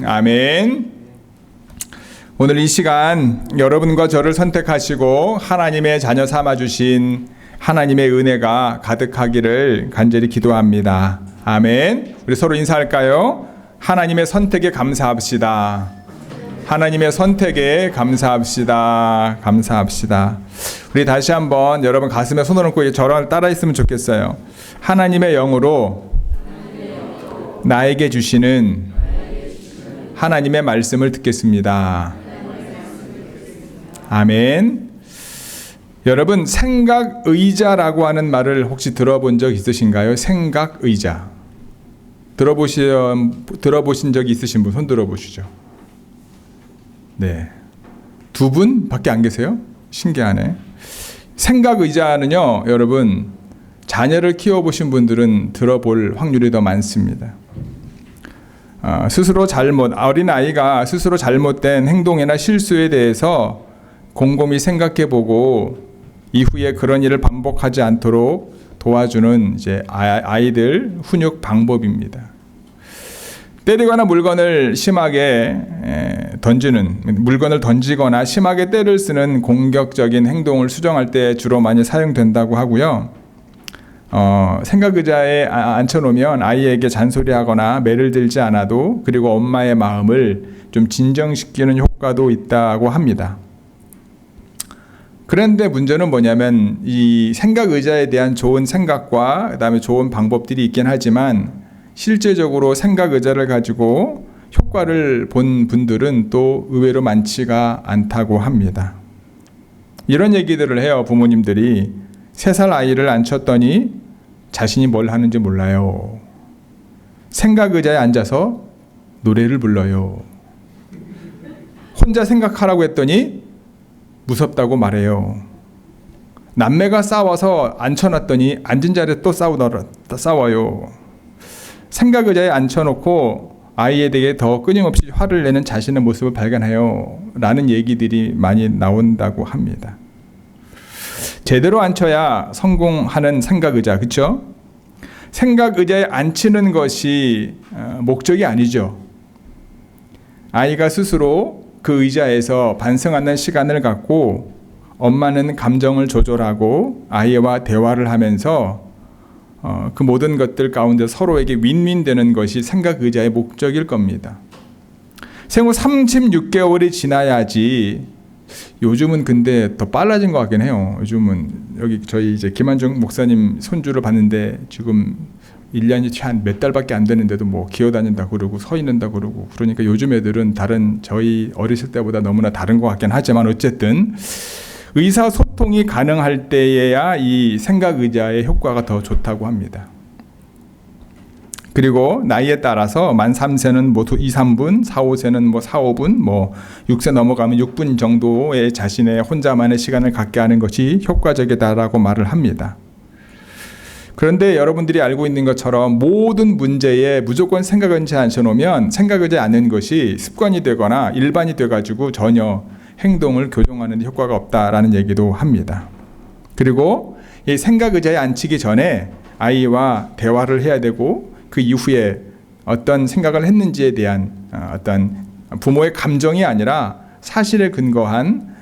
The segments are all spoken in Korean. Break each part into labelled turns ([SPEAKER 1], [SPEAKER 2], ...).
[SPEAKER 1] 아멘. 오늘 이 시간 여러분과 저를 선택하시고 하나님의 자녀 삼아주신 하나님의 은혜가 가득하기를 간절히 기도합니다. 아멘. 우리 서로 인사할까요? 하나님의 선택에 감사합시다. 하나님의 선택에 감사합시다. 감사합시다. 우리 다시 한번 여러분 가슴에 손을 얹고 저를 따라 했으면 좋겠어요. 하나님의 영으로 나에게 주시는 하나님의 말씀을 듣겠습니다. 아멘. 여러분, 생각의자라고 하는 말을 혹시 들어본 적 있으신가요? 생각의자. 들어보신 적 있으신 분 손 들어보시죠. 네. 두 분밖에 안 계세요? 신기하네. 생각의자는요, 여러분, 자녀를 키워보신 분들은 들어볼 확률이 더 많습니다. 어린아이가 스스로 잘못된 행동이나 실수에 대해서 곰곰이 생각해보고 이후에 그런 일을 반복하지 않도록 도와주는 이제 아이들 훈육 방법입니다. 때리거나 물건을 던지거나 심하게 때를 쓰는 공격적인 행동을 수정할 때 주로 많이 사용된다고 하고요. 생각의자에 앉혀놓으면 아이에게 잔소리하거나 매를 들지 않아도, 그리고 엄마의 마음을 좀 진정시키는 효과도 있다고 합니다. 그런데 문제는 뭐냐면 이 생각의자에 대한 좋은 생각과 그다음에 좋은 방법들이 있긴 하지만 실제적으로 생각의자를 가지고 효과를 본 분들은 또 의외로 많지가 않다고 합니다. 이런 얘기들을 해요. 부모님들이 3살 아이를 앉혔더니 자신이 뭘 하는지 몰라요. 생각의자에 앉아서 노래를 불러요. 혼자 생각하라고 했더니 무섭다고 말해요. 남매가 싸워서 앉혀놨더니 앉은 자리에 또 싸워요. 생각의자에 앉혀놓고 아이에 대해 더 끊임없이 화를 내는 자신의 모습을 발견해요. 라는 얘기들이 많이 나온다고 합니다. 제대로 앉혀야 성공하는 생각의자, 그렇죠? 생각의자에 앉히는 것이 목적이 아니죠. 아이가 스스로 그 의자에서 반성하는 시간을 갖고 엄마는 감정을 조절하고 아이와 대화를 하면서 그 모든 것들 가운데 서로에게 윈윈되는 것이 생각의자의 목적일 겁니다. 생후 36개월이 지나야지. 요즘은 근데 더 빨라진 것 같긴 해요. 요즘은 여기 저희 이제 김한중 목사님 손주를 봤는데 지금 1년이 한 몇 달밖에 안 되는데도 뭐 기어다닌다 그러고 서 있는다 그러고, 그러니까 요즘 애들은 저희 어렸을 때보다 너무나 다른 것 같긴 하지만 어쨌든 의사소통이 가능할 때에야 이 생각의자의 효과가 더 좋다고 합니다. 그리고 나이에 따라서 만 3세는 뭐 2, 3분, 4, 5세는 뭐 4, 5분, 뭐 6세 넘어가면 6분 정도의 자신의 혼자만의 시간을 갖게 하는 것이 효과적이다라고 말을 합니다. 그런데 여러분들이 알고 있는 것처럼 모든 문제에 무조건 생각의자에 앉혀놓으면 생각의자에 앉는 것이 습관이 되거나 일반이 돼가지고 전혀 행동을 교정하는 데 효과가 없다라는 얘기도 합니다. 그리고 이 생각의자에 앉히기 전에 아이와 대화를 해야 되고 그 이후에 어떤 생각을 했는지에 대한 어떤 부모의 감정이 아니라 사실에 근거한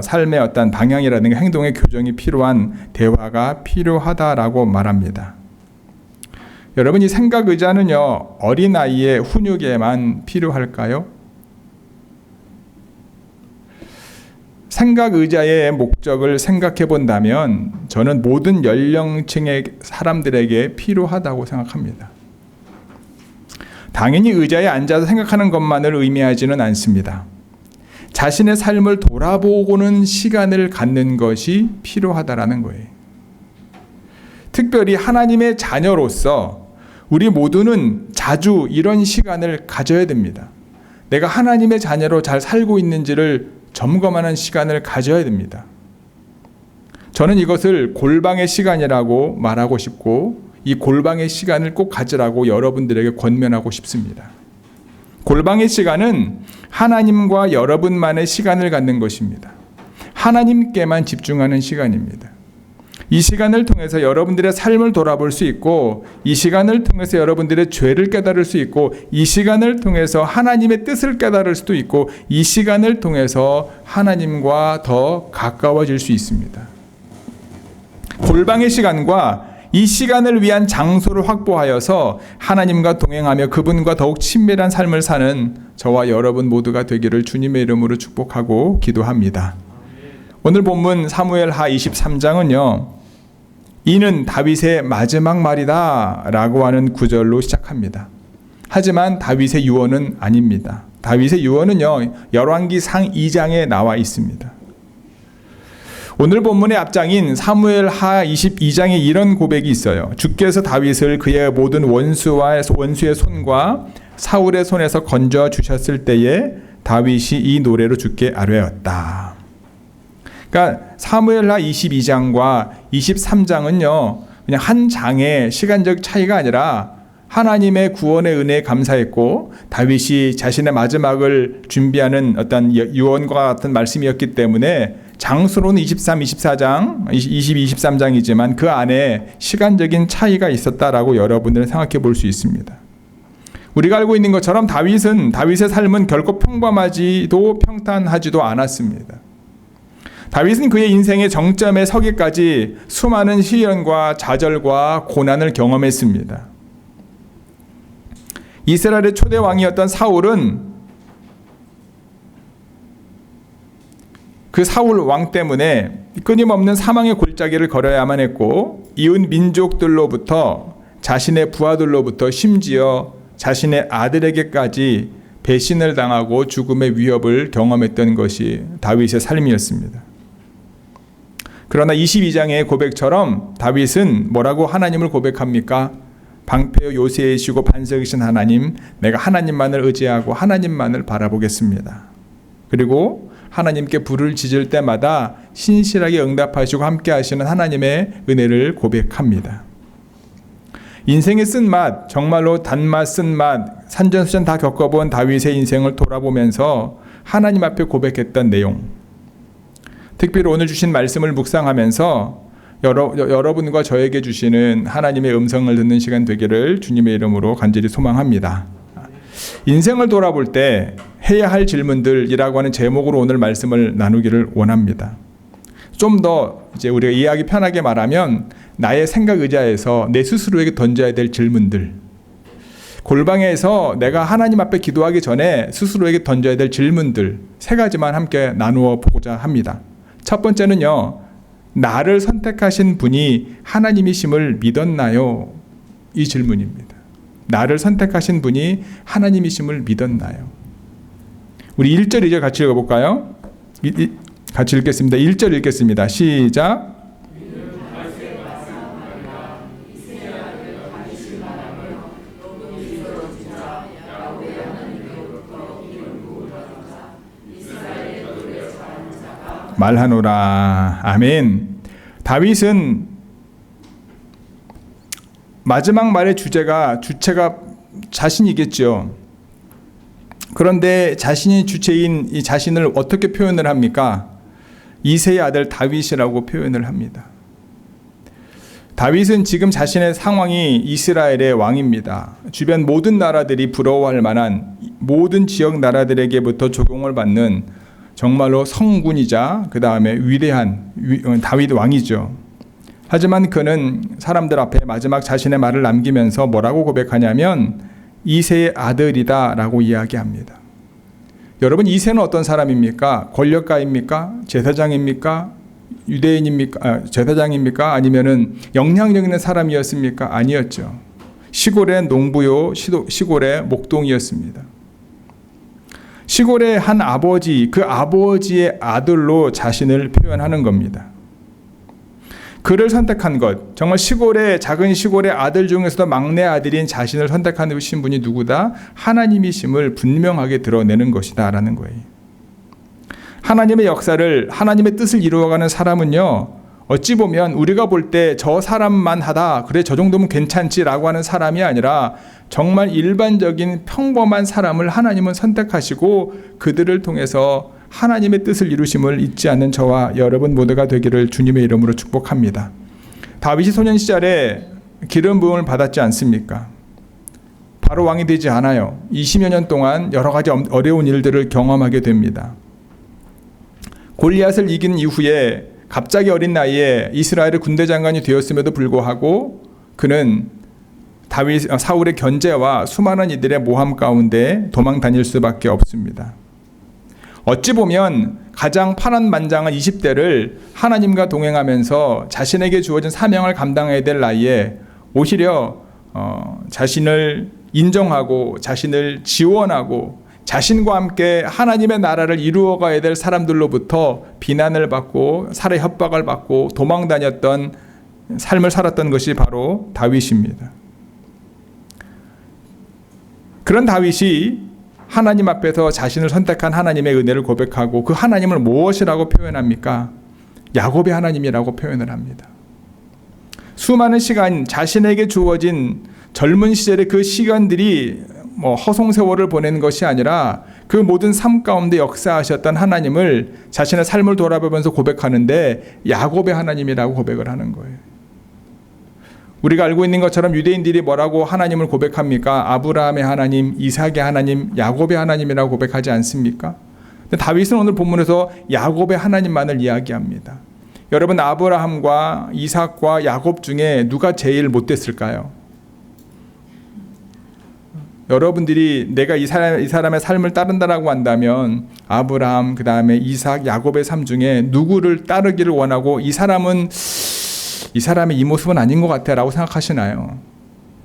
[SPEAKER 1] 삶의 어떤 방향이라든가 행동의 교정이 필요한 대화가 필요하다라고 말합니다. 여러분, 이 생각의자는요, 어린아이의 훈육에만 필요할까요? 생각의자의 목적을 생각해 본다면 저는 모든 연령층의 사람들에게 필요하다고 생각합니다. 당연히 의자에 앉아서 생각하는 것만을 의미하지는 않습니다. 자신의 삶을 돌아보고는 시간을 갖는 것이 필요하다라는 거예요. 특별히 하나님의 자녀로서 우리 모두는 자주 이런 시간을 가져야 됩니다. 내가 하나님의 자녀로 잘 살고 있는지를 점검하는 시간을 가져야 됩니다. 저는 이것을 골방의 시간이라고 말하고 싶고, 이 골방의 시간을 꼭 가지라고 여러분들에게 권면하고 싶습니다. 골방의 시간은 하나님과 여러분만의 시간을 갖는 것입니다. 하나님께만 집중하는 시간입니다. 이 시간을 통해서 여러분들의 삶을 돌아볼 수 있고, 이 시간을 통해서 여러분들의 죄를 깨달을 수 있고, 이 시간을 통해서 하나님의 뜻을 깨달을 수도 있고, 이 시간을 통해서 하나님과 더 가까워질 수 있습니다. 골방의 시간과 이 시간을 위한 장소를 확보하여서 하나님과 동행하며 그분과 더욱 친밀한 삶을 사는 저와 여러분 모두가 되기를 주님의 이름으로 축복하고 기도합니다. 오늘 본문 사무엘하 23장은요, 이는 다윗의 마지막 말이다 라고 하는 구절로 시작합니다. 하지만 다윗의 유언은 아닙니다. 다윗의 유언은요, 열왕기상 2장에 나와 있습니다. 오늘 본문의 앞장인 사무엘하 22장에 이런 고백이 있어요. 주께서 다윗을 그의 모든 원수의 손과 사울의 손에서 건져 주셨을 때에 다윗이 이 노래로 주께 아뢰었다. 그러니까 사무엘하 22장과 23장은요, 그냥 한 장의 시간적 차이가 아니라 하나님의 구원의 은혜에 감사했고, 다윗이 자신의 마지막을 준비하는 어떤 유언과 같은 말씀이었기 때문에 장수로는 23, 24장, 22, 23장이지만 그 안에 시간적인 차이가 있었다라고 여러분들은 생각해 볼 수 있습니다. 우리가 알고 있는 것처럼 다윗의 삶은 결코 평범하지도 평탄하지도 않았습니다. 다윗은 그의 인생의 정점에 서기까지 수많은 시련과 좌절과 고난을 경험했습니다. 이스라엘의 초대 왕이었던 사울은 그 사울 왕 때문에 끊임없는 사망의 골짜기를 걸어야만 했고, 이웃 민족들로부터, 자신의 부하들로부터, 심지어 자신의 아들에게까지 배신을 당하고 죽음의 위협을 경험했던 것이 다윗의 삶이었습니다. 그러나 22장의 고백처럼 다윗은 뭐라고 하나님을 고백합니까? 방패요 요새이시고 반석이신 하나님, 내가 하나님만을 의지하고 하나님만을 바라보겠습니다. 그리고 하나님께 불을 지질 때마다 신실하게 응답하시고 함께 하시는 하나님의 은혜를 고백합니다. 인생의 쓴맛, 정말로 단맛, 쓴맛, 산전수전 다 겪어본 다윗의 인생을 돌아보면서 하나님 앞에 고백했던 내용, 특별히 오늘 주신 말씀을 묵상하면서 여러분과 저에게 주시는 하나님의 음성을 듣는 시간 되기를 주님의 이름으로 간절히 소망합니다. 인생을 돌아볼 때 해야 할 질문들이라고 하는 제목으로 오늘 말씀을 나누기를 원합니다. 좀 더 이제 우리가 이해하기 편하게 말하면 나의 생각 의자에서 내 스스로에게 던져야 될 질문들, 골방에서 내가 하나님 앞에 기도하기 전에 스스로에게 던져야 될 질문들 3가지만 함께 나누어 보고자 합니다. 첫 번째는요, 나를 선택하신 분이 하나님이심을 믿었나요? 이 질문입니다. 나를 선택하신 분이 하나님이심을 믿었나요? 우리 1절, 2절 같이 읽어볼까요? 같이 읽겠습니다. 1절 읽겠습니다. 시작. 말하노라. 아멘. 다윗은 마지막 말의 주체가 자신이겠죠. 그런데 자신이 주체인 이 자신을 어떻게 표현을 합니까? 이새의 아들 다윗이라고 표현을 합니다. 다윗은 지금 자신의 상황이 이스라엘의 왕입니다. 주변 모든 나라들이 부러워할 만한 모든 지역 나라들에게부터 조공을 받는 정말로 성군이자 그 다음에 위대한 다윗 왕이죠. 하지만 그는 사람들 앞에 마지막 자신의 말을 남기면서 뭐라고 고백하냐면 이새의 아들이다 라고 이야기합니다. 여러분, 이새는 어떤 사람입니까? 권력가입니까? 제사장입니까? 유대인입니까? 제사장입니까? 아니면은 영향력 있는 사람이었습니까? 아니었죠. 시골의 농부요, 시골의 목동이었습니다. 시골의 한 아버지, 그 아버지의 아들로 자신을 표현하는 겁니다. 그를 선택한 것, 정말 작은 시골의 아들 중에서도 막내 아들인 자신을 선택하신 분이 누구다? 하나님이심을 분명하게 드러내는 것이다 라는 거예요. 하나님의 역사를, 하나님의 뜻을 이루어가는 사람은요, 어찌 보면 우리가 볼 때 저 사람만 하다, 그래 저 정도면 괜찮지라고 하는 사람이 아니라 정말 일반적인 평범한 사람을 하나님은 선택하시고 그들을 통해서 하나님의 뜻을 이루심을 잊지 않는 저와 여러분 모두가 되기를 주님의 이름으로 축복합니다. 다윗이 소년 시절에 기름 부음을 받았지 않습니까? 바로 왕이 되지 않아요. 20여 년 동안 여러 가지 어려운 일들을 경험하게 됩니다. 골리앗을 이긴 이후에 갑자기 어린 나이에 이스라엘의 군대 장관이 되었음에도 불구하고 그는 사울의 견제와 수많은 이들의 모함 가운데 도망 다닐 수밖에 없습니다. 어찌 보면 가장 파란만장한 20대를 하나님과 동행하면서 자신에게 주어진 사명을 감당해야 될 나이에 오히려 자신을 인정하고 자신을 지원하고 자신과 함께 하나님의 나라를 이루어가야 될 사람들로부터 비난을 받고 살해 협박을 받고 도망 다녔던 삶을 살았던 것이 바로 다윗입니다. 그런 다윗이 하나님 앞에서 자신을 선택한 하나님의 은혜를 고백하고 그 하나님을 무엇이라고 표현합니까? 야곱의 하나님이라고 표현을 합니다. 수많은 시간 자신에게 주어진 젊은 시절의 그 시간들이 허송세월을 보내는 것이 아니라 그 모든 삶 가운데 역사하셨던 하나님을 자신의 삶을 돌아보면서 고백하는데 야곱의 하나님이라고 고백을 하는 거예요. 우리가 알고 있는 것처럼 유대인들이 뭐라고 하나님을 고백합니까? 아브라함의 하나님, 이삭의 하나님, 야곱의 하나님이라고 고백하지 않습니까? 근데 다윗은 오늘 본문에서 야곱의 하나님만을 이야기합니다. 여러분, 아브라함과 이삭과 야곱 중에 누가 제일 못됐을까요? 여러분들이 내가 이 사람의 삶을 따른다라고 한다면 아브라함, 그 다음에 이삭, 야곱의 삶 중에 누구를 따르기를 원하고 이 사람의 이 모습은 아닌 것 같아 라고 생각하시나요?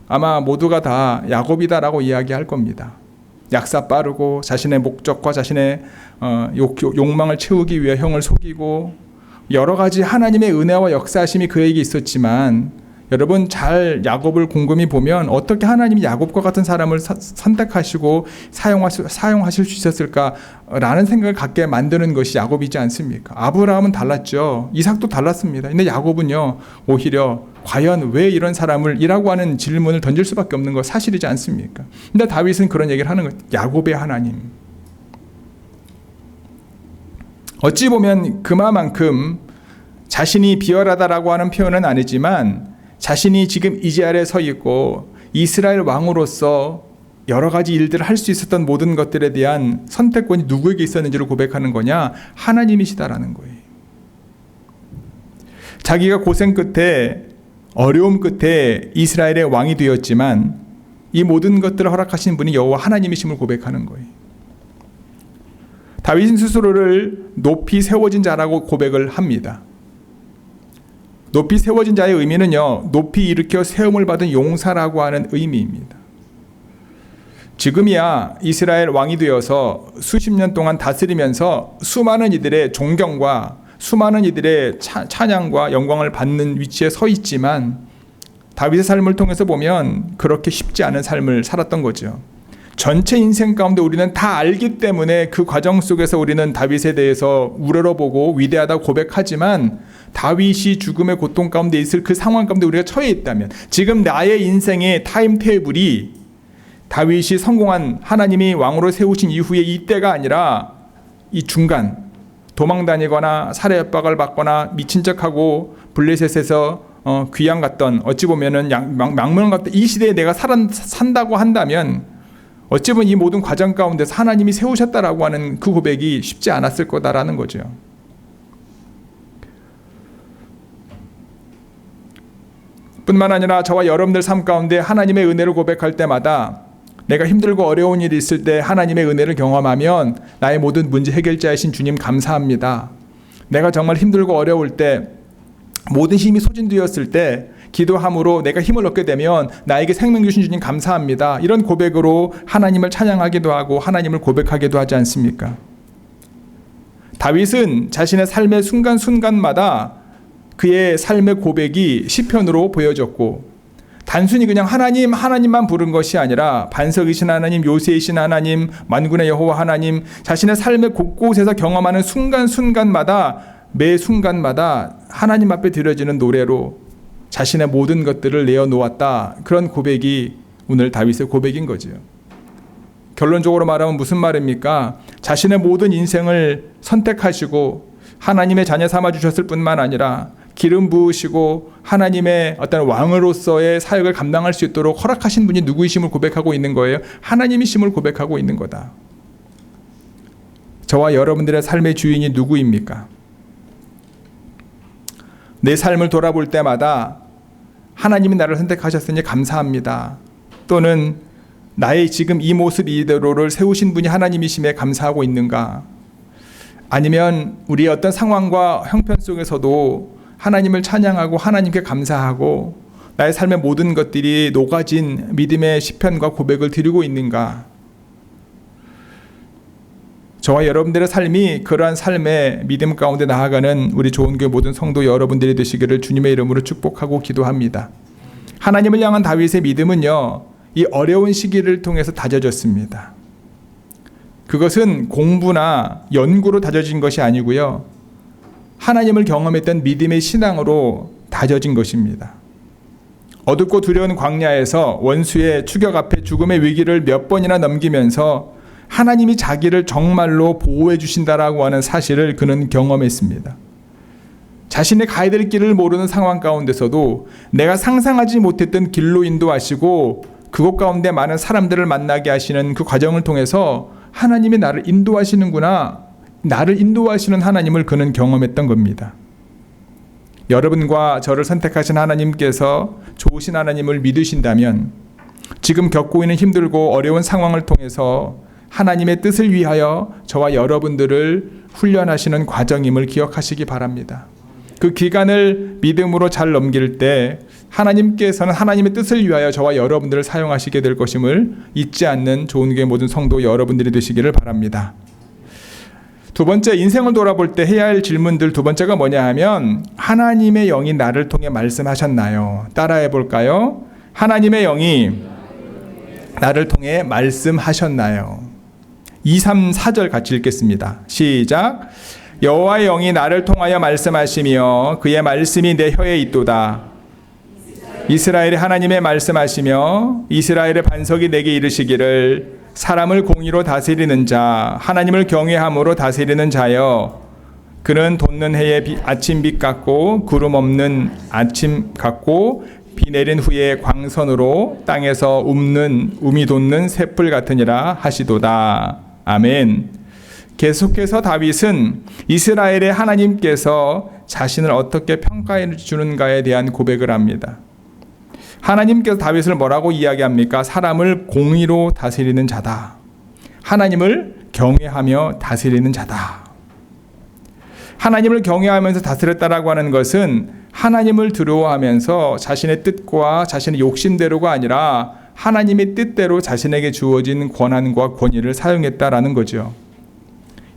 [SPEAKER 1] 아마 모두가 다 야곱이다라고 이야기할 겁니다. 약사 빠르고 자신의 목적과 자신의 욕망을 채우기 위해 형을 속이고 여러 가지 하나님의 은혜와 역사하심이 그에게 있었지만 여러분 잘 야곱을 곰곰이 보면 어떻게 하나님이 야곱과 같은 사람을 선택하시고 사용하실 수 있었을까라는 생각을 갖게 만드는 것이 야곱이지 않습니까? 아브라함은 달랐죠. 이삭도 달랐습니다. 근데 야곱은요 오히려 과연 왜 이런 사람을 이라고 하는 질문을 던질 수밖에 없는 거 사실이지 않습니까? 근데 다윗은 그런 얘기를 하는 거예요. 야곱의 하나님. 어찌 보면 그만큼 자신이 비열하다라고 하는 표현은 아니지만 자신이 지금 이 자리에 서 있고 이스라엘 왕으로서 여러 가지 일들을 할 수 있었던 모든 것들에 대한 선택권이 누구에게 있었는지를 고백하는 거냐? 하나님이시다라는 거예요. 자기가 고생 끝에 어려움 끝에 이스라엘의 왕이 되었지만 이 모든 것들을 허락하신 분이 여호와 하나님이심을 고백하는 거예요. 다윗은 스스로를 높이 세워진 자라고 고백을 합니다. 높이 세워진 자의 의미는요, 높이 일으켜 세움을 받은 용사라고 하는 의미입니다. 지금이야 이스라엘 왕이 되어서 수십 년 동안 다스리면서 수많은 이들의 존경과 수많은 이들의 찬양과 영광을 받는 위치에 서 있지만 다윗의 삶을 통해서 보면 그렇게 쉽지 않은 삶을 살았던 거죠. 전체 인생 가운데 우리는 다 알기 때문에 그 과정 속에서 우리는 다윗에 대해서 우러러보고 위대하다고 고백하지만 다윗이 죽음의 고통 가운데 있을 그 상황 가운데 우리가 처해 있다면 지금 나의 인생의 타임테이블이 다윗이 성공한 하나님이 왕으로 세우신 이후에 이때가 아니라 이 중간 도망 다니거나 살해 협박을 받거나 미친 척하고 블레셋에서 귀양 갔던 어찌 보면은 망명 같던 이 시대에 내가 산다고 한다면 어찌 보면 이 모든 과정 가운데서 하나님이 세우셨다라고 하는 그 고백이 쉽지 않았을 거다라는 거죠. 뿐만 아니라 저와 여러분들 삶 가운데 하나님의 은혜를 고백할 때마다 내가 힘들고 어려운 일이 있을 때 하나님의 은혜를 경험하면 나의 모든 문제 해결자이신 주님 감사합니다. 내가 정말 힘들고 어려울 때 모든 힘이 소진되었을 때 기도함으로 내가 힘을 얻게 되면 나에게 생명 주신 주님 감사합니다. 이런 고백으로 하나님을 찬양하기도 하고 하나님을 고백하기도 하지 않습니까? 다윗은 자신의 삶의 순간순간마다 그의 삶의 고백이 시편으로 보여졌고 단순히 그냥 하나님만 부른 것이 아니라 반석이신 하나님, 요새이신 하나님, 만군의 여호와 하나님, 자신의 삶의 곳곳에서 경험하는 순간순간마다 매 순간마다 하나님 앞에 드려지는 노래로 자신의 모든 것들을 내어놓았다. 그런 고백이 오늘 다윗의 고백인 거죠. 결론적으로 말하면 무슨 말입니까? 자신의 모든 인생을 선택하시고 하나님의 자녀 삼아 주셨을 뿐만 아니라 기름 부으시고 하나님의 어떤 왕으로서의 사역을 감당할 수 있도록 허락하신 분이 누구이심을 고백하고 있는 거예요? 하나님이심을 고백하고 있는 거다. 저와 여러분들의 삶의 주인이 누구입니까? 내 삶을 돌아볼 때마다 하나님이 나를 선택하셨으니 감사합니다. 또는 나의 지금 이 모습 이대로를 세우신 분이 하나님이심에 감사하고 있는가? 아니면 우리의 어떤 상황과 형편 속에서도 하나님을 찬양하고 하나님께 감사하고 나의 삶의 모든 것들이 녹아진 믿음의 시편과 고백을 드리고 있는가? 저와 여러분들의 삶이 그러한 삶의 믿음 가운데 나아가는 우리 좋은교회 모든 성도 여러분들이 되시기를 주님의 이름으로 축복하고 기도합니다. 하나님을 향한 다윗의 믿음은요, 이 어려운 시기를 통해서 다져졌습니다. 그것은 공부나 연구로 다져진 것이 아니고요, 하나님을 경험했던 믿음의 신앙으로 다져진 것입니다. 어둡고 두려운 광야에서 원수의 추격 앞에 죽음의 위기를 몇 번이나 넘기면서 하나님이 자기를 정말로 보호해 주신다라고 하는 사실을 그는 경험했습니다. 자신의 가야 될 길을 모르는 상황 가운데서도 내가 상상하지 못했던 길로 인도하시고 그곳 가운데 많은 사람들을 만나게 하시는 그 과정을 통해서 하나님이 나를 인도하시는구나, 나를 인도하시는 하나님을 그는 경험했던 겁니다. 여러분과 저를 선택하신 하나님께서 좋으신 하나님을 믿으신다면 지금 겪고 있는 힘들고 어려운 상황을 통해서 하나님의 뜻을 위하여 저와 여러분들을 훈련하시는 과정임을 기억하시기 바랍니다. 그 기간을 믿음으로 잘 넘길 때 하나님께서는 하나님의 뜻을 위하여 저와 여러분들을 사용하시게 될 것임을 잊지 않는 좋은교회 모든 성도 여러분들이 되시기를 바랍니다. 두 번째, 인생을 돌아볼 때 해야 할 질문들 두 번째가 뭐냐 하면, 하나님의 영이 나를 통해 말씀하셨나요? 따라해 볼까요? 하나님의 영이 나를 통해 말씀하셨나요? 2, 3, 4절 같이 읽겠습니다. 시작. 여호와의 영이 나를 통하여 말씀하시며 그의 말씀이 내 혀에 있도다. 이스라엘의 하나님의 말씀하시며 이스라엘의 반석이 내게 이르시기를 사람을 공의로 다스리는 자, 하나님을 경외함으로 다스리는 자여, 그는 돋는 해의 아침빛 같고 구름 없는 아침 같고 비 내린 후에 광선으로 땅에서 um이 돋는 새풀 같으니라 하시도다. 아멘. 계속해서 다윗은 이스라엘의 하나님께서 자신을 어떻게 평가해 주는가에 대한 고백을 합니다. 하나님께서 다윗을 뭐라고 이야기합니까? 사람을 공의로 다스리는 자다. 하나님을 경외하며 다스리는 자다. 하나님을 경외하면서 다스렸다라고 하는 것은 하나님을 두려워하면서 자신의 뜻과 자신의 욕심대로가 아니라 하나님의 뜻대로 자신에게 주어진 권한과 권위를 사용했다라는 거죠.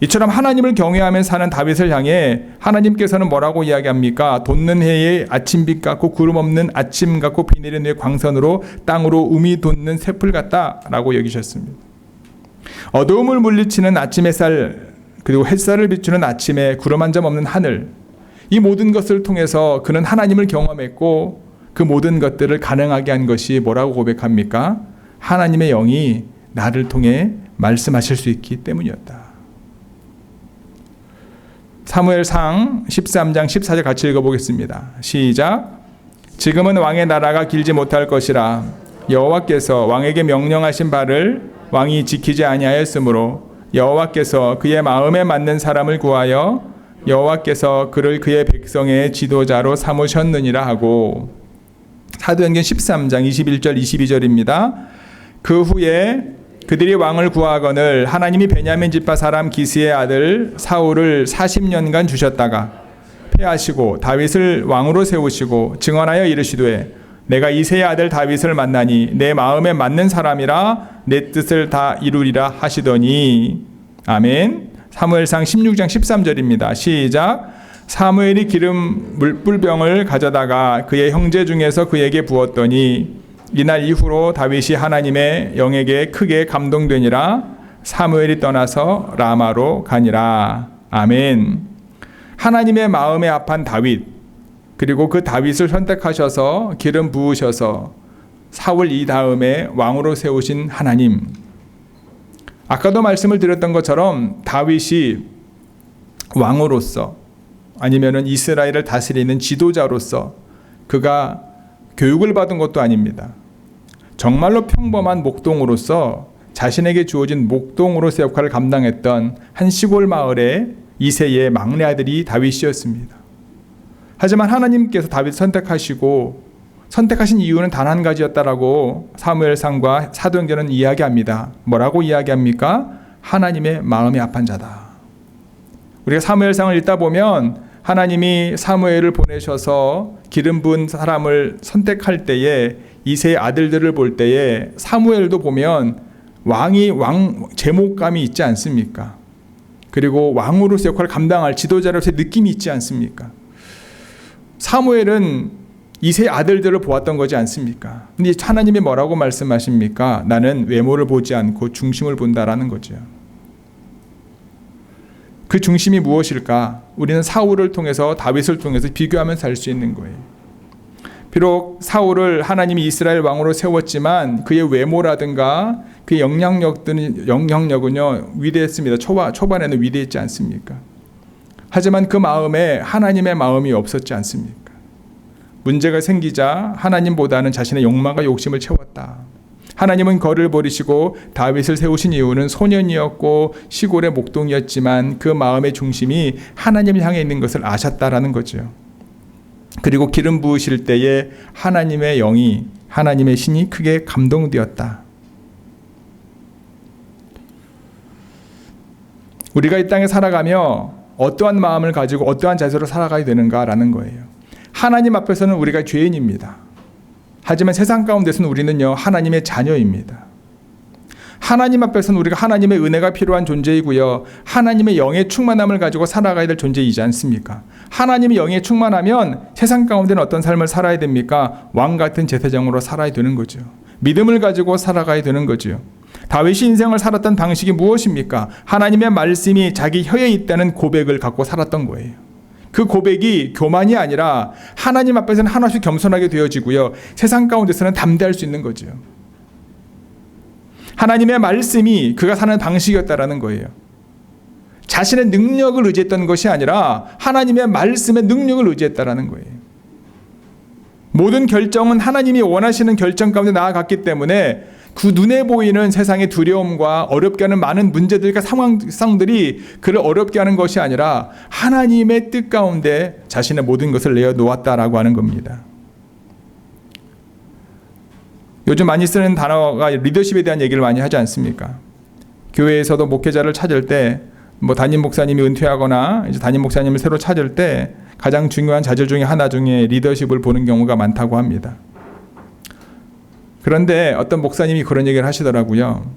[SPEAKER 1] 이처럼 하나님을 경외하며 사는 다윗을 향해 하나님께서는 뭐라고 이야기합니까? 돋는 해의 아침빛 같고 구름 없는 아침 같고 비 내리는 후에 광선으로 땅으로 um이 돋는 새풀 같다라고 여기셨습니다. 어두움을 물리치는 아침 햇살, 그리고 햇살을 비추는 아침에 구름 한 점 없는 하늘, 이 모든 것을 통해서 그는 하나님을 경험했고 그 모든 것들을 가능하게 한 것이 뭐라고 고백합니까? 하나님의 영이 나를 통해 말씀하실 수 있기 때문이었다. 사무엘상 13장 14절 같이 읽어보겠습니다. 시작. 지금은 왕의 나라가 길지 못할 것이라 여호와께서 왕에게 명령하신 바를 왕이 지키지 아니하였으므로 여호와께서 그의 마음에 맞는 사람을 구하여 여호와께서 그를 그의 백성의 지도자로 삼으셨느니라 하고, 사도행전 13장 21절 22절입니다. 그 후에 그들이 왕을 구하거늘 하나님이 베냐민 지파 사람 기스의 아들 사울을 40년간 주셨다가 패하시고 다윗을 왕으로 세우시고 증언하여 이르시되 내가 이새의 아들 다윗을 만나니 내 마음에 맞는 사람이라 내 뜻을 다 이루리라 하시더니. 아멘. 사무엘상 16장 13절입니다. 시작. 사무엘이 기름 물불병을 가져다가 그의 형제 중에서 그에게 부었더니 이날 이후로 다윗이 하나님의 영에게 크게 감동되니라. 사무엘이 떠나서 라마로 가니라. 아멘. 하나님의 마음에 합한 다윗, 그리고 그 다윗을 선택하셔서 기름 부으셔서 사울 이다음에 왕으로 세우신 하나님. 아까도 말씀을 드렸던 것처럼 다윗이 왕으로서 아니면은 이스라엘을 다스리는 지도자로서 그가 교육을 받은 것도 아닙니다. 정말로 평범한 목동으로서 자신에게 주어진 목동으로서 역할을 감당했던 한 시골 마을의 이새의 막내 아들이 다윗이었습니다. 하지만 하나님께서 다윗을 선택하신 이유는 단 한 가지였다라고 사무엘상과 사도행전은 이야기합니다. 뭐라고 이야기합니까? 하나님의 마음이 합한 자다. 우리가 사무엘상을 읽다 보면 하나님이 사무엘을 보내셔서 기름 부은 사람을 선택할 때에 이새의 아들들을 볼 때에 사무엘도 보면 왕 제목감이 있지 않습니까? 그리고 왕으로서 역할을 감당할 지도자로서의 느낌이 있지 않습니까? 사무엘은 이새의 아들들을 보았던 거지 않습니까? 근데 하나님이 뭐라고 말씀하십니까? 나는 외모를 보지 않고 중심을 본다라는 거죠. 그 중심이 무엇일까? 우리는 사울을 통해서 다윗을 통해서 비교하면서 알 수 있는 거예요. 비록 사울을 하나님이 이스라엘 왕으로 세웠지만 그의 외모라든가 그의 영향력은요 위대했습니다. 초반에는 위대했지 않습니까? 하지만 그 마음에 하나님의 마음이 없었지 않습니까? 문제가 생기자 하나님보다는 자신의 욕망과 욕심을 채웠다. 하나님은 그를 버리시고 다윗을 세우신 이유는 소년이었고 시골의 목동이었지만 그 마음의 중심이 하나님을 향해 있는 것을 아셨다라는 거죠. 그리고 기름 부으실 때에 하나님의 영이, 하나님의 신이 크게 감동되었다. 우리가 이 땅에 살아가며 어떠한 마음을 가지고 어떠한 자세로 살아가야 되는가라는 거예요. 하나님 앞에서는 우리가 죄인입니다. 하지만 세상 가운데서는 우리는요 하나님의 자녀입니다. 하나님 앞에서는 우리가 하나님의 은혜가 필요한 존재이고요, 하나님의 영의 충만함을 가지고 살아가야 될 존재이지 않습니까? 하나님의 영에 충만하면 세상 가운데는 어떤 삶을 살아야 됩니까? 왕 같은 제사장으로 살아야 되는 거죠. 믿음을 가지고 살아가야 되는 거죠. 다윗이 인생을 살았던 방식이 무엇입니까? 하나님의 말씀이 자기 혀에 있다는 고백을 갖고 살았던 거예요. 그 고백이 교만이 아니라 하나님 앞에서는 하나씩 겸손하게 되어지고요, 세상 가운데서는 담대할 수 있는 거죠. 하나님의 말씀이 그가 사는 방식이었다라는 거예요. 자신의 능력을 의지했던 것이 아니라 하나님의 말씀의 능력을 의지했다라는 거예요. 모든 결정은 하나님이 원하시는 결정 가운데 나아갔기 때문에 그 눈에 보이는 세상의 두려움과 어렵게 하는 많은 문제들과 상황들이 그를 어렵게 하는 것이 아니라 하나님의 뜻 가운데 자신의 모든 것을 내어놓았다라고 하는 겁니다. 요즘 많이 쓰는 단어가 리더십에 대한 얘기를 많이 하지 않습니까? 교회에서도 목회자를 찾을 때 담임 목사님이 은퇴하거나 이제 담임 목사님을 새로 찾을 때 가장 중요한 자질 중에 하나 중에 리더십을 보는 경우가 많다고 합니다. 그런데 어떤 목사님이 그런 얘기를 하시더라고요.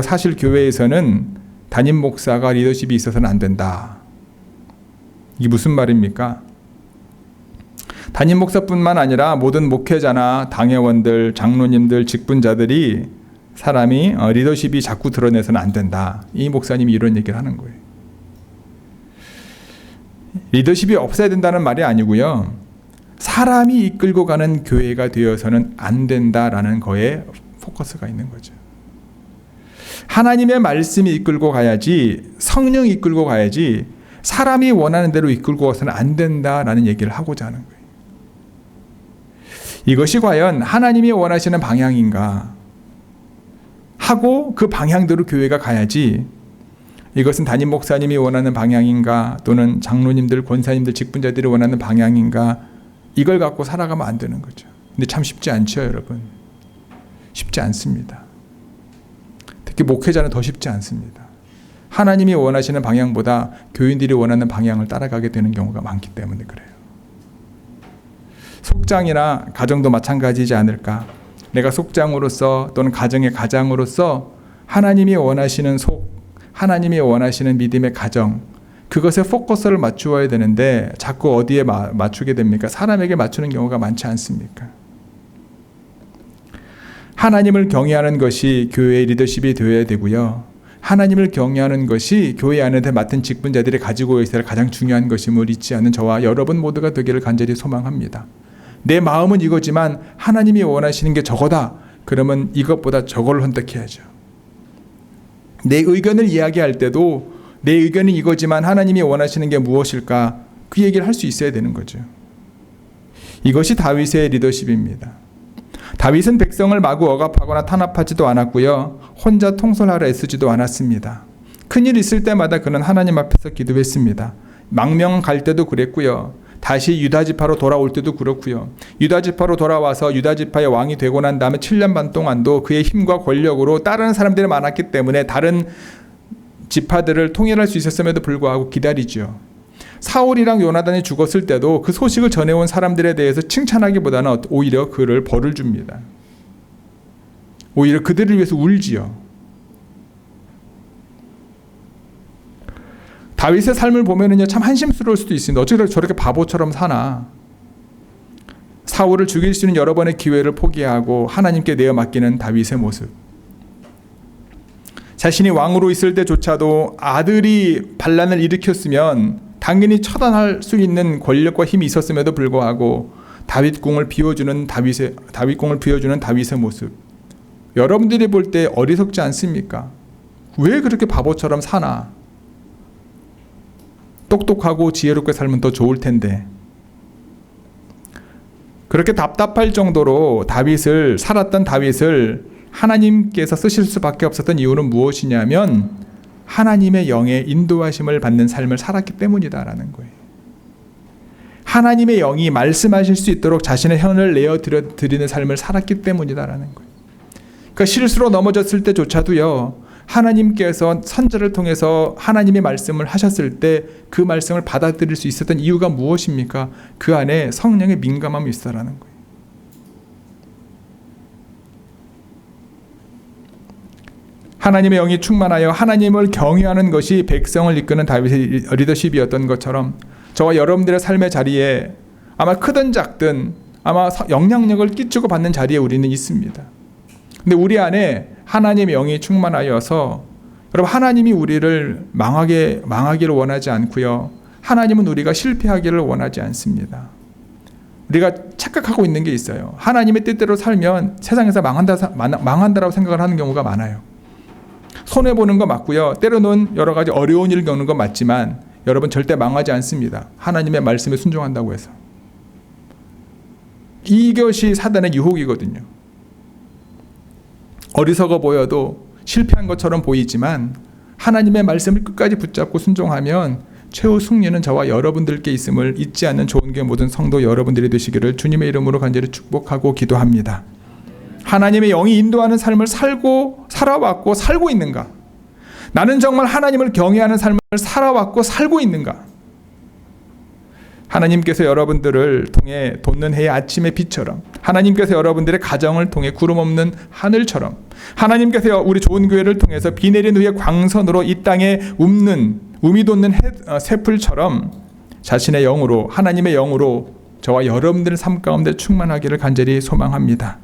[SPEAKER 1] 사실 교회에서는 담임 목사가 리더십이 있어서는 안 된다. 이게 무슨 말입니까? 담임 목사뿐만 아니라 모든 목회자나 당회원들, 장로님들, 직분자들이 사람이 리더십이 자꾸 드러내서는 안 된다. 이 목사님이 이런 얘기를 하는 거예요. 리더십이 없어야 된다는 말이 아니고요, 사람이 이끌고 가는 교회가 되어서는 안 된다라는 거에 포커스가 있는 거죠. 하나님의 말씀이 이끌고 가야지, 성령이 이끌고 가야지 사람이 원하는 대로 이끌고 가서는 안 된다라는 얘기를 하고자 하는 거예요. 이것이 과연 하나님이 원하시는 방향인가 하고 그 방향대로 교회가 가야지, 이것은 담임 목사님이 원하는 방향인가 또는 장로님들, 권사님들, 직분자들이 원하는 방향인가, 이걸 갖고 살아가면 안 되는 거죠. 근데 참 쉽지 않죠, 여러분. 쉽지 않습니다. 특히 목회자는 더 쉽지 않습니다. 하나님이 원하시는 방향보다 교인들이 원하는 방향을 따라가게 되는 경우가 많기 때문에 그래요. 속장이나 가정도 마찬가지지 않을까. 내가 속장으로서 또는 가정의 가장으로서 하나님이 원하시는 하나님이 원하시는 믿음의 가정, 그것에 포커스를 맞추어야 되는데 자꾸 어디에 맞추게 됩니까? 사람에게 맞추는 경우가 많지 않습니까? 하나님을 경외하는 것이 교회의 리더십이 되어야 되고요, 하나님을 경외하는 것이 교회 안에 맡은 직분자들이 가지고 있어야 할 가장 중요한 것임을 잊지 않는 저와 여러분 모두가 되기를 간절히 소망합니다. 내 마음은 이거지만 하나님이 원하시는 게 저거다. 그러면 이것보다 저걸 선택해야죠. 내 의견을 이야기할 때도 내 의견은 이거지만 하나님이 원하시는 게 무엇일까? 그 얘기를 할 수 있어야 되는 거죠. 이것이 다윗의 리더십입니다. 다윗은 백성을 마구 억압하거나 탄압하지도 않았고요. 혼자 통솔하려 애쓰지도 않았습니다. 큰일 있을 때마다 그는 하나님 앞에서 기도했습니다. 망명 갈 때도 그랬고요. 다시 유다지파로 돌아올 때도 그렇고요. 유다지파로 돌아와서 유다지파의 왕이 되고 난 다음에 7년 반 동안도 그의 힘과 권력으로 다른 사람들이 많았기 때문에 다른 지파들을 통일할 수 있었음에도 불구하고 기다리죠. 사울이랑 요나단이 죽었을 때도 그 소식을 전해온 사람들에 대해서 칭찬하기보다는 오히려 그를 벌을 줍니다. 오히려 그들을 위해서 울지요. 다윗의 삶을 보면은요, 참 한심스러울 수도 있습니다. 어떻게 저렇게 바보처럼 사나. 사울을 죽일 수 있는 여러 번의 기회를 포기하고 하나님께 내어 맡기는 다윗의 모습. 자신이 왕으로 있을 때조차도 아들이 반란을 일으켰으면 당연히 처단할 수 있는 권력과 힘이 있었음에도 불구하고 다윗궁을 비워주는 다윗의 모습. 여러분들이 볼 때 어리석지 않습니까? 왜 그렇게 바보처럼 사나? 똑똑하고 지혜롭게 살면 더 좋을 텐데. 그렇게 답답할 정도로 살았던 다윗을 하나님께서 쓰실 수밖에 없었던 이유는 무엇이냐면 하나님의 영의 인도하심을 받는 삶을 살았기 때문이다라는 거예요. 하나님의 영이 말씀하실 수 있도록 자신의 현을 내어 드리는 삶을 살았기 때문이다라는 거예요. 그러니까 실수로 넘어졌을 때조차도요, 하나님께서 선지자를 통해서 하나님의 말씀을 하셨을 때 그 말씀을 받아들일 수 있었던 이유가 무엇입니까? 그 안에 성령의 민감함이 있어라는 거예요. 하나님의 영이 충만하여 하나님을 경외하는 것이 백성을 이끄는 다윗의 리더십이었던 것처럼 저와 여러분들의 삶의 자리에 아마 크든 작든 아마 영향력을 끼치고 받는 자리에 우리는 있습니다. 근데 우리 안에 하나님의 영이 충만하여서 여러분, 하나님이 우리를 망하기를 원하지 않고요. 하나님은 우리가 실패하기를 원하지 않습니다. 우리가 착각하고 있는 게 있어요. 하나님의 뜻대로 살면 세상에서 망한다라고 생각을 하는 경우가 많아요. 손해보는 거 맞고요. 때로는 여러 가지 어려운 일을 겪는 거 맞지만 여러분 절대 망하지 않습니다. 하나님의 말씀에 순종한다고 해서. 이것이 사단의 유혹이거든요. 어리석어 보여도 실패한 것처럼 보이지만 하나님의 말씀을 끝까지 붙잡고 순종하면 최후 승리는 저와 여러분들께 있음을 잊지 않는 좋은 교회 모든 성도 여러분들이 되시기를 주님의 이름으로 간절히 축복하고 기도합니다. 하나님의 영이 인도하는 삶을 살아왔고 살고 있는가? 나는 정말 하나님을 경외하는 삶을 살아왔고 살고 있는가? 하나님께서 여러분들을 통해 돋는 해의 아침의 빛처럼, 하나님께서 여러분들의 가정을 통해 구름 없는 하늘처럼, 하나님께서 우리 좋은 교회를 통해서 비 내린 후에 광선으로 이 땅에 um이 돋는 새풀처럼 자신의 영으로, 하나님의 영으로 저와 여러분들의 삶 가운데 충만하기를 간절히 소망합니다.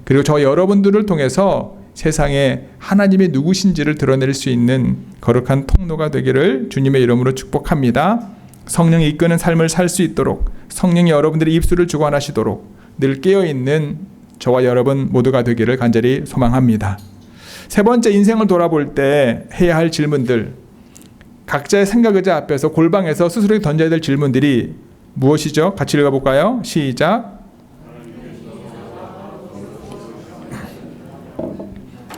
[SPEAKER 1] 그리고 저와 여러분들을 통해서 세상에 하나님이 누구신지를 드러낼 수 있는 거룩한 통로가 되기를 주님의 이름으로 축복합니다. 성령이 이끄는 삶을 살 수 있도록, 성령이 여러분들의 입술을 주관하시도록 늘 깨어있는 저와 여러분 모두가 되기를 간절히 소망합니다. 세 번째, 인생을 돌아볼 때 해야 할 질문들, 각자의 생각 의자 앞에서 골방에서 스스로에게 던져야 될 질문들이 무엇이죠? 같이 읽어볼까요? 시작.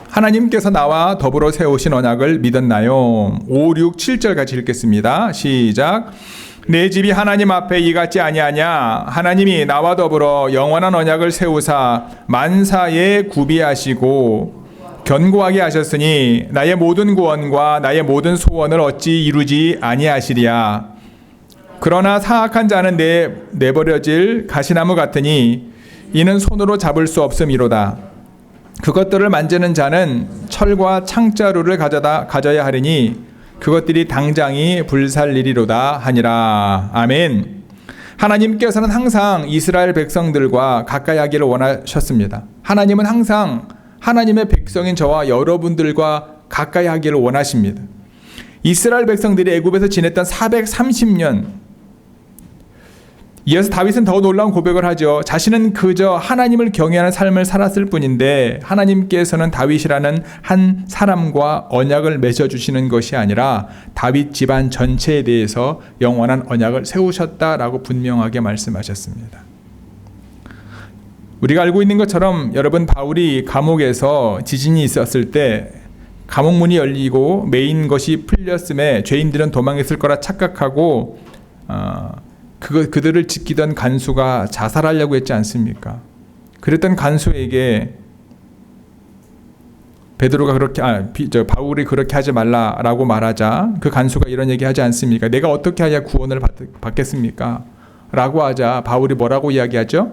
[SPEAKER 1] 하나님께서 나와 더불어 세우신 언약을 믿었나요? 5, 6, 7절 같이 읽겠습니다. 시작. 내 집이 하나님 앞에 이같지 아니하냐? 하나님이 나와 더불어 영원한 언약을 세우사 만사에 구비하시고 견고하게 하셨으니 나의 모든 구원과 나의 모든 소원을 어찌 이루지 아니하시리야. 그러나 사악한 자는 내버려질 가시나무 같으니 이는 손으로 잡을 수 없음이로다. 그것들을 만지는 자는 철과 창자루를 가져야 하리니 그것들이 당장이 불살리리로다 하니라. 아멘. 하나님께서는 항상 이스라엘 백성들과 가까이 하기를 원하셨습니다. 하나님은 항상 하나님의 백성인 저와 여러분들과 가까이 하기를 원하십니다. 이스라엘 백성들이 애굽에서 지냈던 430년, 이어서 다윗은 더 놀라운 고백을 하죠. 자신은 그저 하나님을 경외하는 삶을 살았을 뿐인데 하나님께서는 다윗이라는 한 사람과 언약을 맺어주시는 것이 아니라 다윗 집안 전체에 대해서 영원한 언약을 세우셨다라고 분명하게 말씀하셨습니다. 우리가 알고 있는 것처럼 여러분, 바울이 감옥에서 지진이 있었을 때 감옥 문이 열리고 메인 것이 풀렸음에 죄인들은 도망했을 거라 착각하고 그들을 지키던 간수가 자살하려고 했지 않습니까? 그랬던 간수에게 바울이 그렇게 하지 말라라고 말하자 그 간수가 이런 얘기하지 않습니까? 내가 어떻게 해야 구원을 받겠습니까? 라고 하자 바울이 뭐라고 이야기하죠?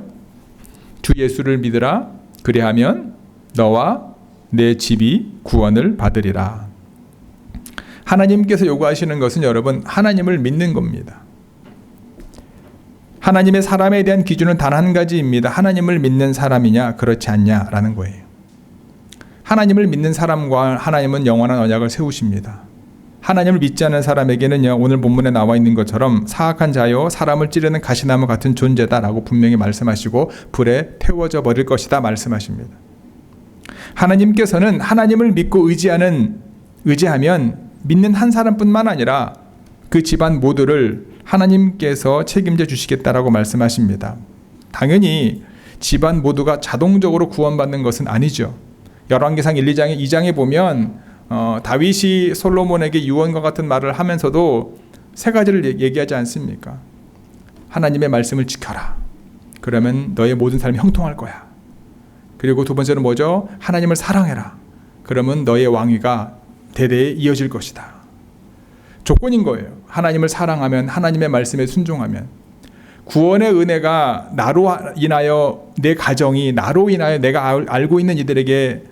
[SPEAKER 1] 주 예수를 믿으라. 그리하면 너와 내 집이 구원을 받으리라. 하나님께서 요구하시는 것은 여러분, 하나님을 믿는 겁니다. 하나님의 사람에 대한 기준은 단 한 가지입니다. 하나님을 믿는 사람이냐 그렇지 않냐라는 거예요. 하나님을 믿는 사람과 하나님은 영원한 언약을 세우십니다. 하나님을 믿지 않는 사람에게는요, 오늘 본문에 나와 있는 것처럼 사악한 자요 사람을 찌르는 가시나무 같은 존재다라고 분명히 말씀하시고 불에 태워져 버릴 것이다 말씀하십니다. 하나님께서는 하나님을 믿고 의지하면 믿는 한 사람뿐만 아니라 그 집안 모두를 하나님께서 책임져 주시겠다라고 말씀하십니다. 당연히 집안 모두가 자동적으로 구원받는 것은 아니죠. 열왕기상 1, 2장에 보면 다윗이 솔로몬에게 유언과 같은 말을 하면서도 세 가지를 얘기하지 않습니까? 하나님의 말씀을 지켜라. 그러면 너의 모든 삶이 형통할 거야. 그리고 두 번째는 뭐죠? 하나님을 사랑해라. 그러면 너의 왕위가 대대에 이어질 것이다. 조건인 거예요. 하나님을 사랑하면, 하나님의 말씀에 순종하면. 구원의 은혜가 나로 인하여 내 가정이 나로 인하여 내가 알고 있는 이들에게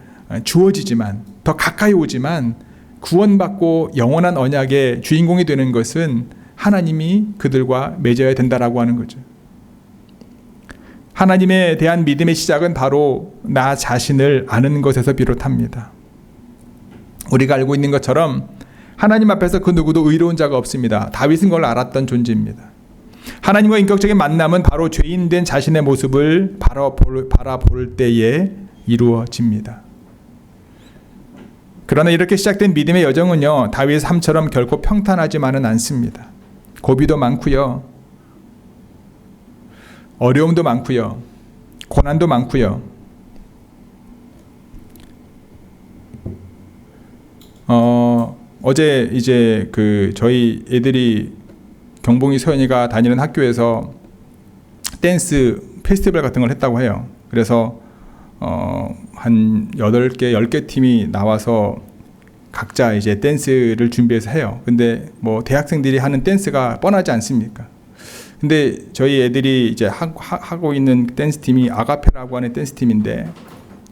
[SPEAKER 1] 주어지지만, 더 가까이 오지만, 구원받고 영원한 언약의 주인공이 되는 것은 하나님이 그들과 맺어야 된다라고 하는 거죠. 하나님에 대한 믿음의 시작은 바로 나 자신을 아는 것에서 비롯합니다. 우리가 알고 있는 것처럼 하나님 앞에서 그 누구도 의로운 자가 없습니다. 다윗은 그걸 알았던 존재입니다. 하나님과 인격적인 만남은 바로 죄인된 자신의 모습을 바라볼 때에 이루어집니다. 그러나 이렇게 시작된 믿음의 여정은요, 다윗의 삶처럼 결코 평탄하지만은 않습니다. 고비도 많고요, 어려움도 많고요, 고난도 많고요. 어제 이제 저희 애들이 경봉이 서연이가 다니는 학교에서 댄스 페스티벌 같은 걸 했다고 해요. 그래서 한 8개, 10개 팀이 나와서 각자 이제 댄스를 준비해서 해요. 근데 뭐 대학생들이 하는 댄스가 뻔하지 않습니까? 근데 저희 애들이 이제 하고 있는 댄스 팀이 아가페라고 하는 댄스 팀인데,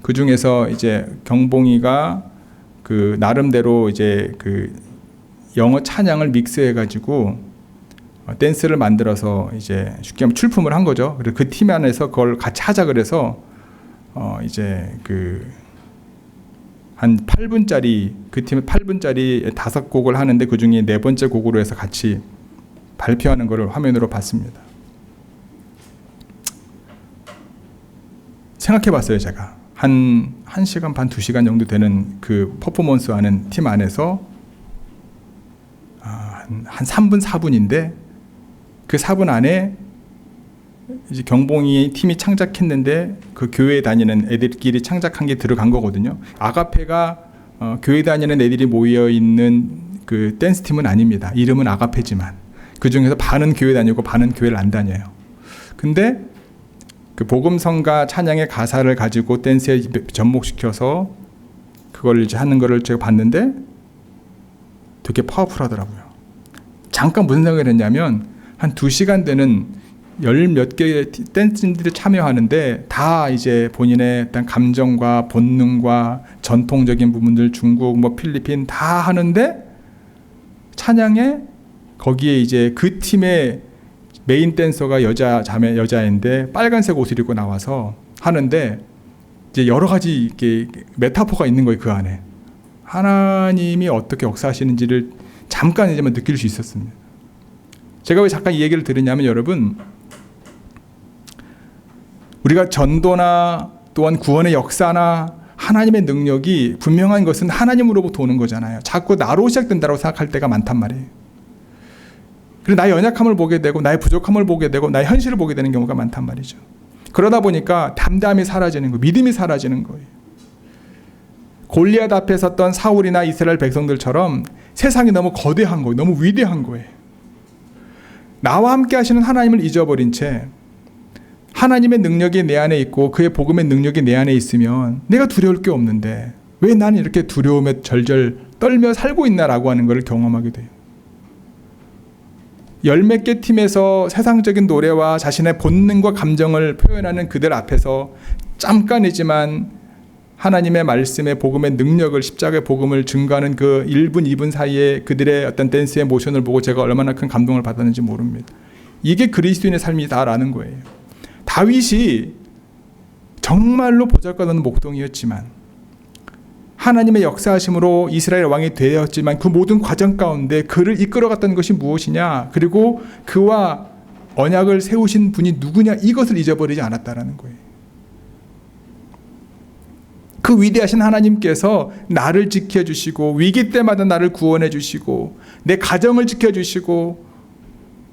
[SPEAKER 1] 그 중에서 이제 경봉이가 나름대로 이제 영어 찬양을 믹스해가지고 댄스를 만들어서 이제 쉽게 하면 출품을 한 거죠. 그래서 그 팀 안에서 그걸 같이 하자 그래서 이제 한 8분짜리, 그 팀은 8분짜리 5곡을 하는데 그 중에 4번째 곡으로 해서 같이 발표하는 것을 화면으로 봤습니다. 생각해봤어요, 제가. 한 1시간 반, 2시간 정도 되는 그 퍼포먼스 하는 팀 안에서 한 3분, 4분인데 그 4분 안에 이제 경봉이 팀이 창작했는데 그 교회에 다니는 애들끼리 창작한 게 들어간 거거든요. 아가페가 교회 다니는 애들이 모여 있는 그 댄스 팀은 아닙니다. 이름은 아가페지만 그 중에서 반은 교회 다니고 반은 교회를 안 다녀요. 근데 그 복음성가 찬양의 가사를 가지고 댄스에 접목시켜서 그걸 이제 하는 거를 제가 봤는데 되게 파워풀하더라고요. 잠깐 무슨 생각을 했냐면 한 2시간 되는 10몇 개의 댄스들이 참여하는데 다 이제 본인의 어떤 감정과 본능과 전통적인 부분들, 중국, 뭐 필리핀 다 하는데 찬양에 거기에 이제 그 팀의 메인 댄서가 여자인데 빨간색 옷을 입고 나와서 하는데 이제 여러 가지 이렇게 메타포가 있는 거예요. 그 안에 하나님이 어떻게 역사하시는지를 잠깐 이제만 느낄 수 있었습니다. 제가 왜 잠깐 이 얘기를 들으냐면 여러분, 우리가 전도나 또한 구원의 역사나 하나님의 능력이 분명한 것은 하나님으로부터 오는 거잖아요. 자꾸 나로 시작된다고 생각할 때가 많단 말이에요. 그리고 나의 연약함을 보게 되고 나의 부족함을 보게 되고 나의 현실을 보게 되는 경우가 많단 말이죠. 그러다 보니까 담대함이 사라지는 거예요. 믿음이 사라지는 거예요. 골리앗 앞에 섰던 사울이나 이스라엘 백성들처럼 세상이 너무 거대한 거예요. 너무 위대한 거예요. 나와 함께 하시는 하나님을 잊어버린 채 하나님의 능력이 내 안에 있고 그의 복음의 능력이 내 안에 있으면 내가 두려울 게 없는데 왜 나는 이렇게 두려움에 절절 떨며 살고 있나라고 하는 것을 경험하게 돼요. 열 몇 개 팀에서 세상적인 노래와 자신의 본능과 감정을 표현하는 그들 앞에서 잠깐이지만 하나님의 말씀의 복음의 능력을 십자가의 복음을 증거하는 그 1분 2분 사이에 그들의 어떤 댄스의 모션을 보고 제가 얼마나 큰 감동을 받았는지 모릅니다. 이게 그리스도인의 삶이다라는 거예요. 다윗이 정말로 보잘것없는 목동이었지만 하나님의 역사하심으로 이스라엘 왕이 되었지만 그 모든 과정 가운데 그를 이끌어갔던 것이 무엇이냐, 그리고 그와 언약을 세우신 분이 누구냐, 이것을 잊어버리지 않았다라는 거예요. 그 위대하신 하나님께서 나를 지켜주시고 위기 때마다 나를 구원해 주시고 내 가정을 지켜주시고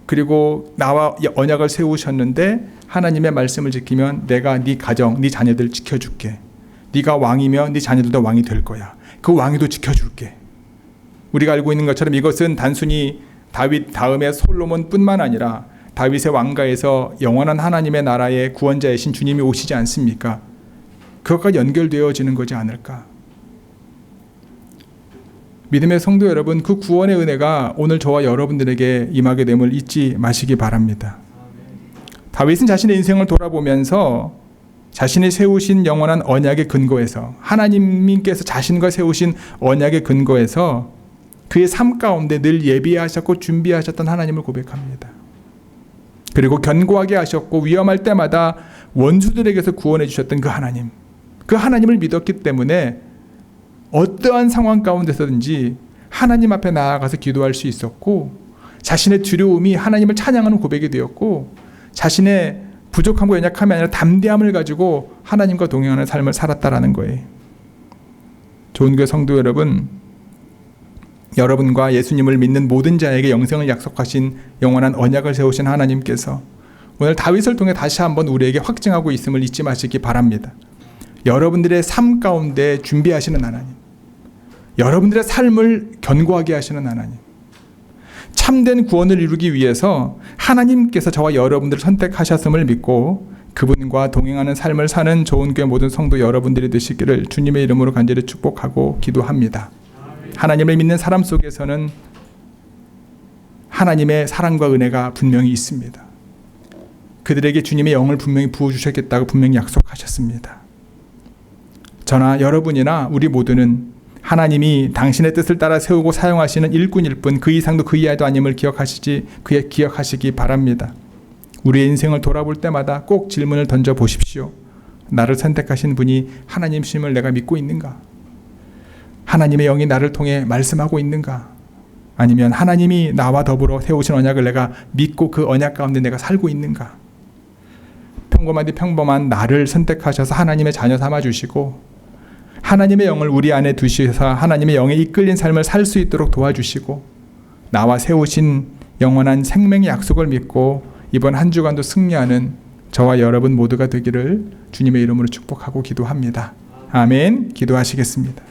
[SPEAKER 1] 그리고 나와 언약을 세우셨는데 하나님의 말씀을 지키면 내가 네 가정, 네 자녀들 지켜줄게. 네가 왕이면 네 자녀들도 왕이 될 거야. 그 왕위도 지켜줄게. 우리가 알고 있는 것처럼 이것은 단순히 다윗 다음에 솔로몬뿐만 아니라 다윗의 왕가에서 영원한 하나님의 나라의 구원자이신 주님이 오시지 않습니까? 그것과 연결되어지는 거지 않을까? 믿음의 성도 여러분, 그 구원의 은혜가 오늘 저와 여러분들에게 임하게 됨을 잊지 마시기 바랍니다. 다윗은 자신의 인생을 돌아보면서 자신이 세우신 영원한 언약의 근거에서, 하나님께서 자신과 세우신 언약의 근거에서 그의 삶 가운데 늘 예비하셨고 준비하셨던 하나님을 고백합니다. 그리고 견고하게 하셨고 위험할 때마다 원수들에게서 구원해 주셨던 그 하나님, 그 하나님을 믿었기 때문에 어떠한 상황 가운데서든지 하나님 앞에 나아가서 기도할 수 있었고, 자신의 두려움이 하나님을 찬양하는 고백이 되었고, 자신의 부족함과 연약함이 아니라 담대함을 가지고 하나님과 동행하는 삶을 살았다라는 거예요. 좋은 교회 성도 여러분, 여러분과 예수님을 믿는 모든 자에게 영생을 약속하신 영원한 언약을 세우신 하나님께서 오늘 다윗을 통해 다시 한번 우리에게 확증하고 있음을 잊지 마시기 바랍니다. 여러분들의 삶 가운데 준비하시는 하나님, 여러분들의 삶을 견고하게 하시는 하나님, 참된 구원을 이루기 위해서 하나님께서 저와 여러분들을 선택하셨음을 믿고 그분과 동행하는 삶을 사는 좋은 교회 모든 성도 여러분들이 되시기를 주님의 이름으로 간절히 축복하고 기도합니다. 하나님을 믿는 사람 속에서는 하나님의 사랑과 은혜가 분명히 있습니다. 그들에게 주님의 영을 분명히 부어주셨겠다고 분명히 약속하셨습니다. 저나 여러분이나 우리 모두는 하나님이 당신의 뜻을 따라 세우고 사용하시는 일꾼일 뿐 그 이상도 그 이하도 아님을 기억하시기 바랍니다. 우리의 인생을 돌아볼 때마다 꼭 질문을 던져보십시오. 나를 선택하신 분이 하나님이심을 내가 믿고 있는가? 하나님의 영이 나를 통해 말씀하고 있는가? 아니면 하나님이 나와 더불어 세우신 언약을 내가 믿고 그 언약 가운데 내가 살고 있는가? 평범한 나를 선택하셔서 하나님의 자녀 삼아주시고 하나님의 영을 우리 안에 두셔서 하나님의 영에 이끌린 삶을 살 수 있도록 도와주시고 나와 세우신 영원한 생명의 약속을 믿고 이번 한 주간도 승리하는 저와 여러분 모두가 되기를 주님의 이름으로 축복하고 기도합니다. 아멘. 기도하시겠습니다.